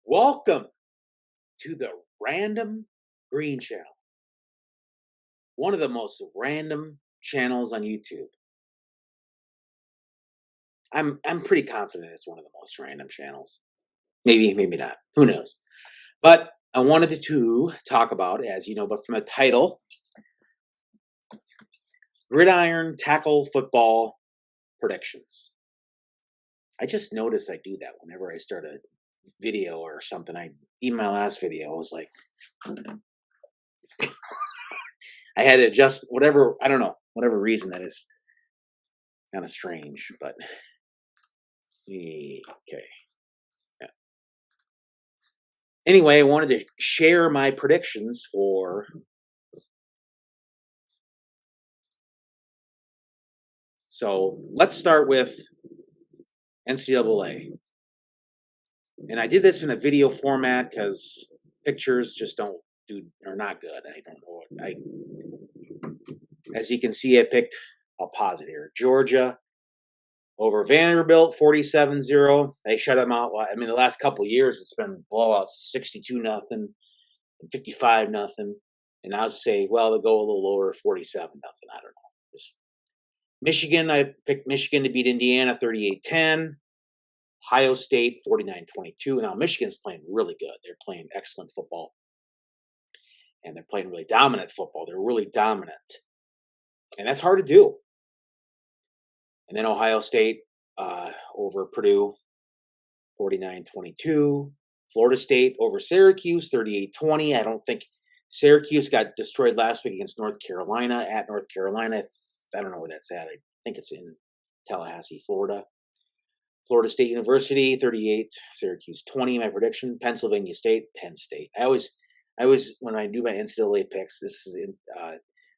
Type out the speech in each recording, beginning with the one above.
Welcome to the Random Green Channel, one of the most random channels on YouTube. I'm pretty confident it's one of the most random channels. Maybe, maybe not. Who knows? But I wanted to talk about, as you know, but from the title, gridiron tackle football predictions. I just noticed I do that whenever I start a video or something. Even my last video was like I had to adjust whatever, I don't know, whatever reason that is. Kind of strange, but okay. Yeah. Anyway, I wanted to share my predictions for. So let's start with NCAA. And I did this in a video format because pictures just are not good. I don't know. As you can see, I picked, I'll pause it here. Georgia over Vanderbilt, 47-0. They shut them out. I mean, the last couple of years, it's been blowouts, 62-0, 55-0. And I'll say, well, they'll go a little lower, 47-0. I don't know. Just Michigan, I picked Michigan to beat Indiana, 38-10. Ohio State, 49-22. Now, Michigan's playing really good. They're playing excellent football. And they're playing really dominant football. They're really dominant. And that's hard to do. And then Ohio State over Purdue, 49-22. Florida State over Syracuse, 38-20. I don't think Syracuse got destroyed last week against North Carolina at North Carolina. I don't know where that's at. I think it's in Tallahassee, Florida. Florida State University, 38. Syracuse, 20. My prediction. Pennsylvania State, Penn State. I always, when I do my NCAA picks, this is a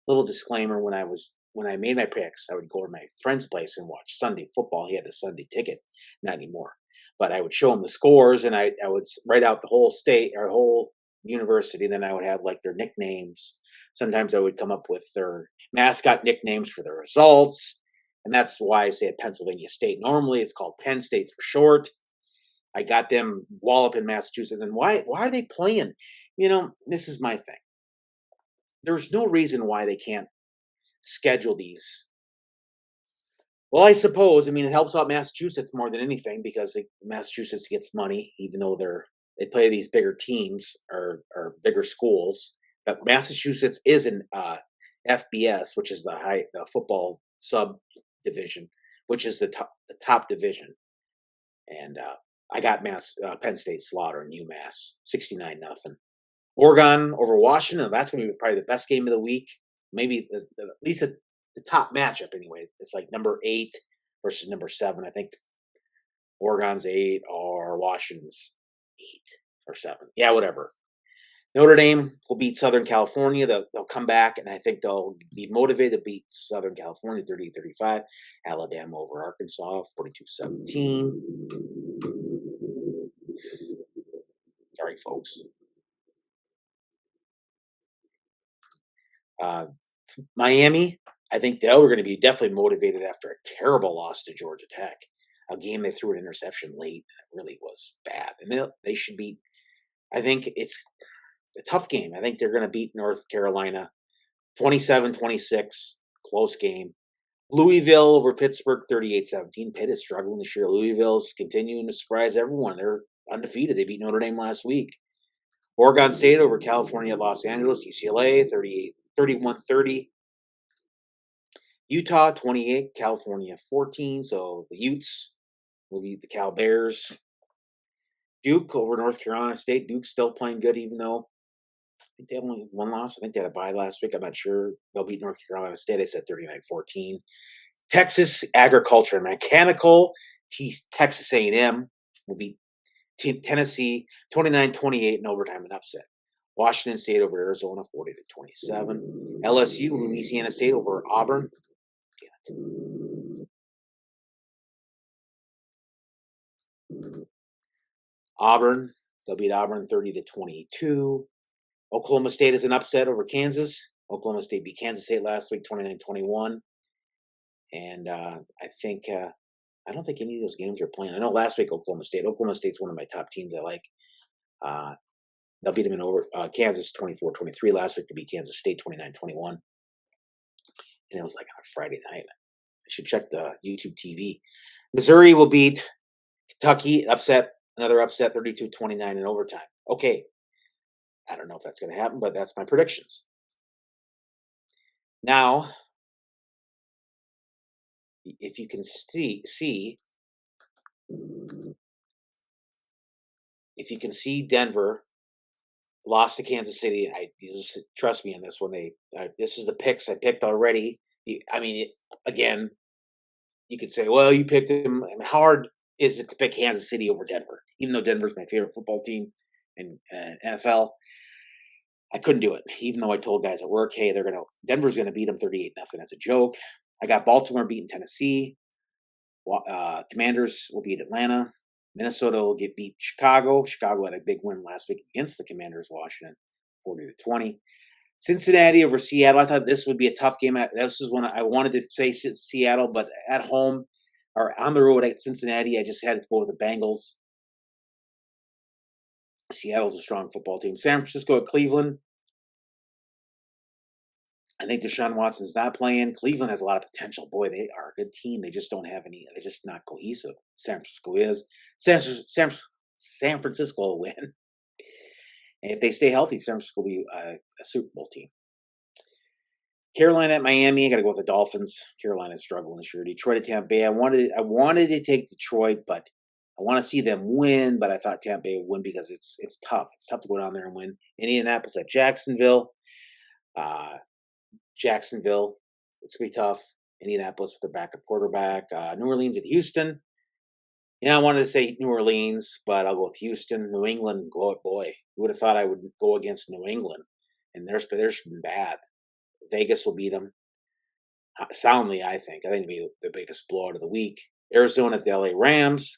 little disclaimer. When I made my picks, I would go to my friend's place and watch Sunday football. He had the Sunday ticket, not anymore. But I would show him the scores, and I would write out the whole state or whole university. Then I would have like their nicknames. Sometimes I would come up with their mascot nicknames for their results. And that's why I say Pennsylvania State. Normally it's called Penn State for short. I got them walloping Massachusetts. And why are they playing? This is my thing. There's no reason why they can't schedule these. Well, I suppose, it helps out Massachusetts more than anything because Massachusetts gets money, even though they play these bigger teams or bigger schools. But Massachusetts is an FBS, which is the football subdivision, which is the top division. And I got Penn State slaughtering UMass, 69-0. Oregon over Washington. That's going to be probably the best game of the week. Maybe at least the top matchup anyway. It's like number 8 versus number 7. I think Oregon's 8 or Washington's 8 or 7. Yeah, whatever. Notre Dame will beat Southern California. They'll come back, and I think they'll be motivated to beat Southern California 38-35. Alabama over Arkansas 42-17. Sorry, folks. Miami, I think they were going to be definitely motivated after a terrible loss to Georgia Tech, a game they threw an interception late. It really was bad. And they should beat, I think it's a tough game. I think they're going to beat North Carolina 27-26, close game. Louisville over Pittsburgh 38-17. Pitt is struggling this year. Louisville's continuing to surprise everyone. They're undefeated. They beat Notre Dame last week. Oregon State over California, Los Angeles, UCLA 31-30. Utah 28, California 14. So the Utes will beat the Cal Bears. Duke over North Carolina State. Duke's still playing good, even though I think they have only one loss. I think they had a bye last week. I'm not sure. They'll beat North Carolina State. I said 39-14. Texas Agriculture and Mechanical. Texas A&M will beat Tennessee 29-28 in overtime and upset. Washington State over Arizona 40-27. LSU, Louisiana State over Auburn. Auburn, they'll beat Auburn 30-22. Oklahoma State is an upset over Kansas. Oklahoma State beat Kansas State last week 29-21. And I don't think any of those games are playing. I know last week Oklahoma State's one of my top teams I like. Uh, they'll beat them in over Kansas 24-23 last week to beat Kansas State 29-21. And it was like on a Friday night. I should check the YouTube TV. Missouri will beat Kentucky, another upset 32-29 in overtime. Okay, I don't know if that's going to happen, but that's my predictions. Now, if you can see if you can see Denver lost to Kansas City, you just trust me on this one. This is the picks I picked already. I mean, again, you could say, well, you picked them. I mean, how hard is it to pick Kansas City over Denver? Even though Denver's my favorite football team in NFL, I couldn't do it. Even though I told guys at work, hey, Denver's gonna beat them 38-0 as a joke. I got Baltimore beating Tennessee. Commanders will beat Atlanta. Minnesota will beat Chicago. Chicago had a big win last week against the Commanders, Washington, 40-20. Cincinnati over Seattle. I thought this would be a tough game. This is one I wanted to say Seattle, but at home or on the road at Cincinnati, I just had to go with the Bengals. Seattle's a strong football team. San Francisco at Cleveland. I think Deshaun Watson's not playing. Cleveland has a lot of potential. Boy, they are a good team. They just don't have any. They're just not cohesive. San Francisco is. San Francisco will win. And if they stay healthy, San Francisco will be a Super Bowl team. Carolina at Miami. I got to go with the Dolphins. Carolina's struggling this year. Detroit at Tampa Bay. I wanted to take Detroit, but I want to see them win. But I thought Tampa Bay would win because it's tough. It's tough to go down there and win. Indianapolis at Jacksonville. Jacksonville, it's going to be tough. Indianapolis with their backup quarterback. New Orleans at Houston. Yeah, I wanted to say New Orleans, but I'll go with Houston. New England, boy. Who would have thought I would go against New England? And they're been bad. Vegas will beat them soundly, I think. I think it'll be the biggest blowout of the week. Arizona at the LA Rams.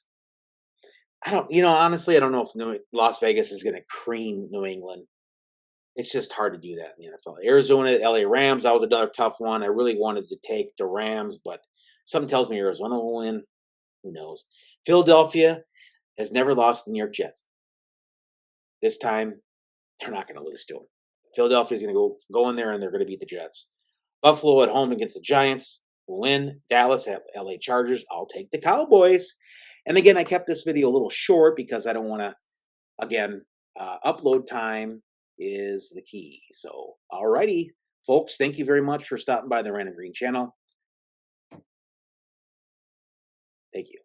Honestly, I don't know if Las Vegas is going to cream New England. It's just hard to do that in the NFL. Arizona, LA Rams, that was another tough one. I really wanted to take the Rams, but something tells me Arizona will win. Who knows? Philadelphia has never lost to the New York Jets. This time, they're not going to lose to them. Philadelphia is going to go in there and they're going to beat the Jets. Buffalo at home against the Giants will win. Dallas at LA Chargers. I'll take the Cowboys. And again, I kept this video a little short because I don't want to, again, upload time is the key. So, alrighty, folks, thank you very much for stopping by the Random Green channel. Thank you.